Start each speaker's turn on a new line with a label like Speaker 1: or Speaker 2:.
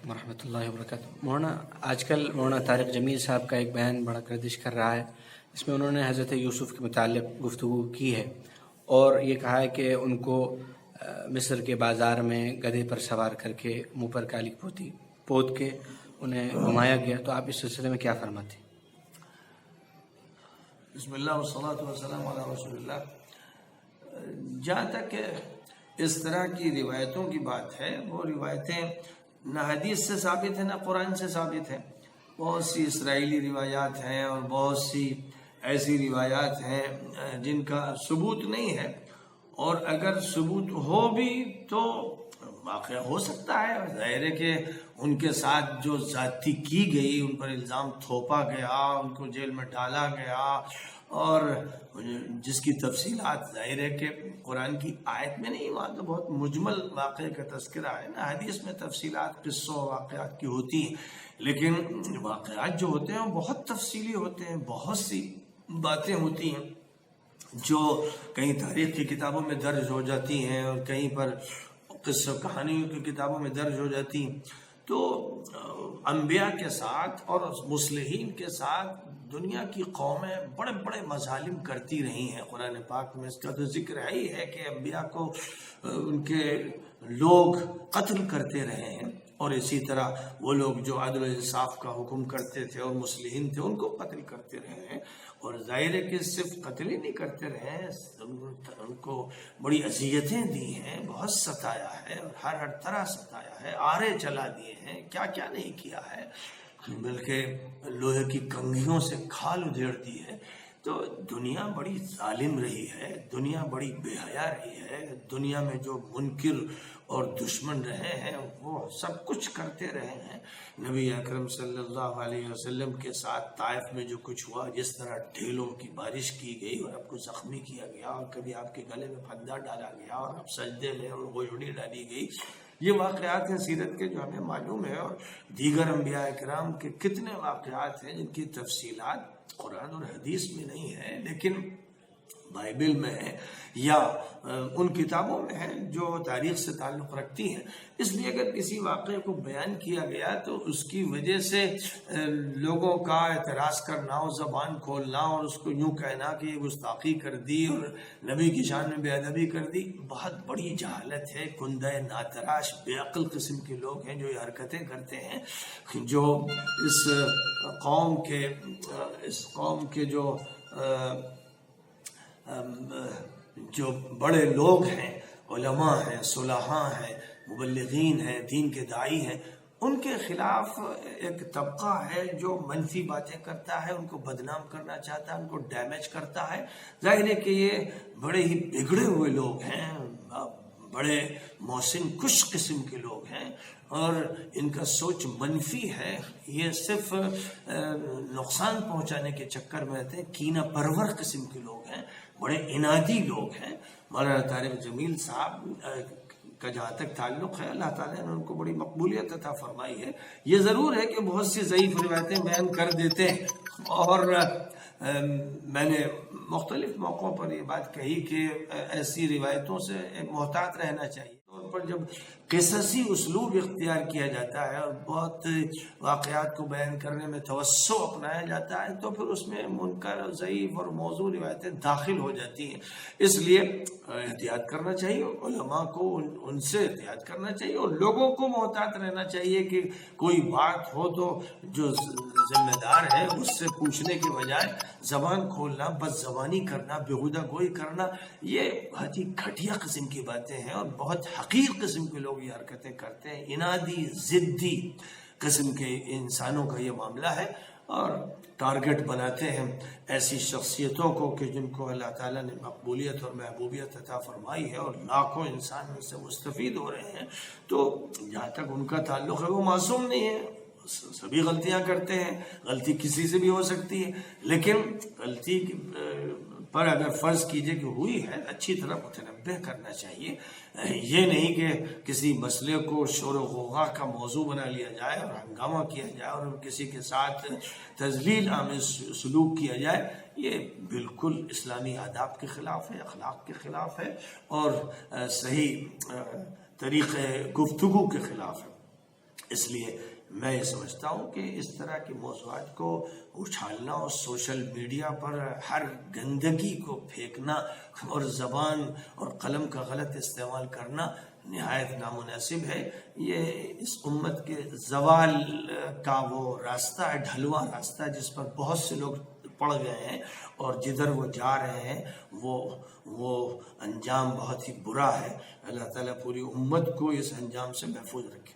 Speaker 1: علیکم ورحمۃ اللہ وبرکاتہ۔ مولانا آج کل مولانا طارق جمیل صاحب کا ایک بیان بڑا گردش کر رہا ہے، اس میں انہوں نے حضرت یوسف کے متعلق گفتگو کی ہے اور یہ کہا ہے کہ ان کو مصر کے بازار میں گدھے پر سوار کر کے منہ پر کالی پوت کے انہیں گھمایا گیا، تو آپ اس سلسلے میں کیا فرماتے ہیں؟
Speaker 2: بسم اللہ والصلاۃ والسلام علی رسول اللہ۔ جہاں تک اس طرح کی روایتوں کی بات ہے، وہ روایتیں نہ حدیث سے ثابت ہیں نہ قرآن سے ثابت ہیں۔ بہت سی اسرائیلی روایات ہیں اور بہت سی ایسی روایات ہیں جن کا ثبوت نہیں ہے، اور اگر ثبوت ہو بھی تو واقعہ ہو سکتا ہے۔ ظاہر ہے کہ ان کے ساتھ جو زیادتی کی گئی، ان پر الزام تھوپا گیا، ان کو جیل میں ڈالا گیا، اور جس کی تفصیلات ظاہر ہے کہ قرآن کی آیت میں نہیں، وہاں تو بہت مجمل واقعے کا تذکرہ ہے نا، حدیث میں تفصیلات قصوں واقعات کی ہوتی ہیں، لیکن واقعات جو ہوتے ہیں وہ بہت تفصیلی ہوتے ہیں۔ بہت سی باتیں ہوتی ہیں جو کہیں تاریخ کی کتابوں میں درج ہو جاتی ہیں اور کہیں پر قصہ کہانیوں کی کتابوں میں درج ہو جاتی ہیں۔ تو انبیاء کے ساتھ اور مصلحین کے ساتھ دنیا کی قومیں بڑے بڑے مظالم کرتی رہی ہیں۔ قرآن پاک میں اس کا تو ذکر ہے ہی ہے کہ انبیاء کو ان کے لوگ قتل کرتے رہے ہیں، اور اسی طرح وہ لوگ جو عدل و انصاف کا حکم کرتے تھے اور مصلحین تھے ان کو قتل کرتے رہے ہیں۔ اور ظاہر ہے کہ صرف قتل ہی نہیں کرتے رہے ہیں، ان کو بڑی اذیتیں دی ہیں، بہت ستایا ہے، اور ہر طرح ستایا ہے، آرے چلا دیے ہیں، کیا کیا نہیں کیا ہے، بلکہ لوہے کی کنگھیوں سے کھال ادھیڑ دی ہے۔ تو دنیا بڑی ظالم رہی ہے، دنیا بڑی بے حیا رہی ہے، دنیا میں جو منکر اور دشمن رہے ہیں وہ سب کچھ کرتے رہے ہیں۔ نبی اکرم صلی اللہ علیہ وسلم کے ساتھ طائف میں جو کچھ ہوا، جس طرح ڈھیلوں کی بارش کی گئی اور آپ کو زخمی کیا گیا، اور کبھی آپ کے گلے میں پھندا ڈالا گیا اور آپ سجدے میں اور گوجڑی ڈالی گئی، یہ واقعات ہیں سیرت کے جو ہمیں معلوم ہے، اور دیگر انبیاء اکرام کے کتنے واقعات ہیں جن کی تفصیلات قرآن اور حدیث میں نہیں ہے لیکن بائبل میں ہے یا ان کتابوں میں ہے جو تاریخ سے تعلق رکھتی ہیں۔ اس لیے اگر کسی واقعے کو بیان کیا گیا تو اس کی وجہ سے لوگوں کا اعتراض کرنا اور زبان کھولنا اور اس کو یوں کہنا کہ یہ گستاخی کر دی اور نبی کی شان میں بے ادبی کر دی، بہت بڑی جہالت ہے۔ کندہ ناتراش بے عقل قسم کے لوگ ہیں جو یہ حرکتیں کرتے ہیں، جو اس قوم کے جو بڑے لوگ ہیں، علماء ہیں، صلحاء ہیں، مبلغین ہیں، دین کے داعی ہیں، ان کے خلاف ایک طبقہ ہے جو منفی باتیں کرتا ہے، ان کو بدنام کرنا چاہتا ہے، ان کو ڈیمیج کرتا ہے۔ ظاہر ہے کہ یہ بڑے ہی بگڑے ہوئے لوگ ہیں، بڑے محسن کش قسم کے لوگ ہیں، اور ان کا سوچ منفی ہے۔ یہ صرف نقصان پہنچانے کے چکر میں رہتے ہیں، کینہ پرور قسم کے لوگ ہیں، بڑے انادی لوگ ہیں۔ مولانا طارق جمیل صاحب کا جہاں تک تعلق ہے، اللہ تعالیٰ نے ان کو بڑی مقبولیت عطا فرمائی ہے۔ یہ ضرور ہے کہ بہت سی ضعیف روایتیں بیان کر دیتے ہیں، اور میں نے مختلف موقعوں پر یہ بات کہی کہ ایسی روایتوں سے محتاط رہنا چاہیے۔ طور پر جب قصصی اسلوب اختیار کیا جاتا ہے اور بہت واقعات کو بیان کرنے میں توسع اپنایا جاتا ہے تو پھر اس میں منکر، ضعیف اور موضوع روایتیں داخل ہو جاتی ہیں۔ اس لیے احتیاط کرنا چاہیے، علماء کو ان سے احتیاط کرنا چاہیے، اور لوگوں کو محتاط رہنا چاہیے کہ کوئی بات ہو تو جو ذمہ دار ہے اس سے پوچھنے کے بجائے زبان کھولنا، بد زبانی کرنا، بیہودہ گوئی کرنا، یہ بہت ہی گھٹیا قسم کی باتیں ہیں، اور بہت حقیر قسم کے لوگ یہ حرکتیں کرتے ہیں۔ انادی، ضدی قسم کے انسانوں کا یہ معاملہ ہے، اور ٹارگٹ بناتے ہیں ایسی شخصیتوں کو کہ جن کو اللہ تعالیٰ نے مقبولیت اور محبوبیت عطا فرمائی ہے، اور لاکھوں انسان ان سے مستفید ہو رہے ہیں۔ تو جہاں تک ان کا تعلق ہے وہ معصوم نہیں ہے، سبھی غلطیاں کرتے ہیں، غلطی کسی سے بھی ہو سکتی ہے، لیکن غلطی پر اگر فرض کیجئے کہ ہوئی ہے، اچھی طرح متنبہ کرنا چاہیے۔ یہ نہیں کہ کسی مسئلے کو شور و غوغا کا موضوع بنا لیا جائے اور ہنگامہ کیا جائے اور کسی کے ساتھ تذلیل آمیز سلوک کیا جائے، یہ بالکل اسلامی آداب کے خلاف ہے، اخلاق کے خلاف ہے، اور صحیح طریقے گفتگو کے خلاف ہے۔ اس لیے میں یہ سمجھتا ہوں کہ اس طرح کے موضوعات کو اچھالنا اور سوشل میڈیا پر ہر گندگی کو پھینکنا اور زبان اور قلم کا غلط استعمال کرنا نہایت نامناسب ہے. یہ اس امت کے زوال کا وہ راستہ ہے، ڈھلواں راستہ، جس پر بہت سے لوگ پڑ گئے ہیں، اور جدھر وہ جا رہے ہیں وہ انجام بہت ہی برا ہے. اللہ تعالیٰ پوری امت کو اس انجام سے محفوظ رکھے.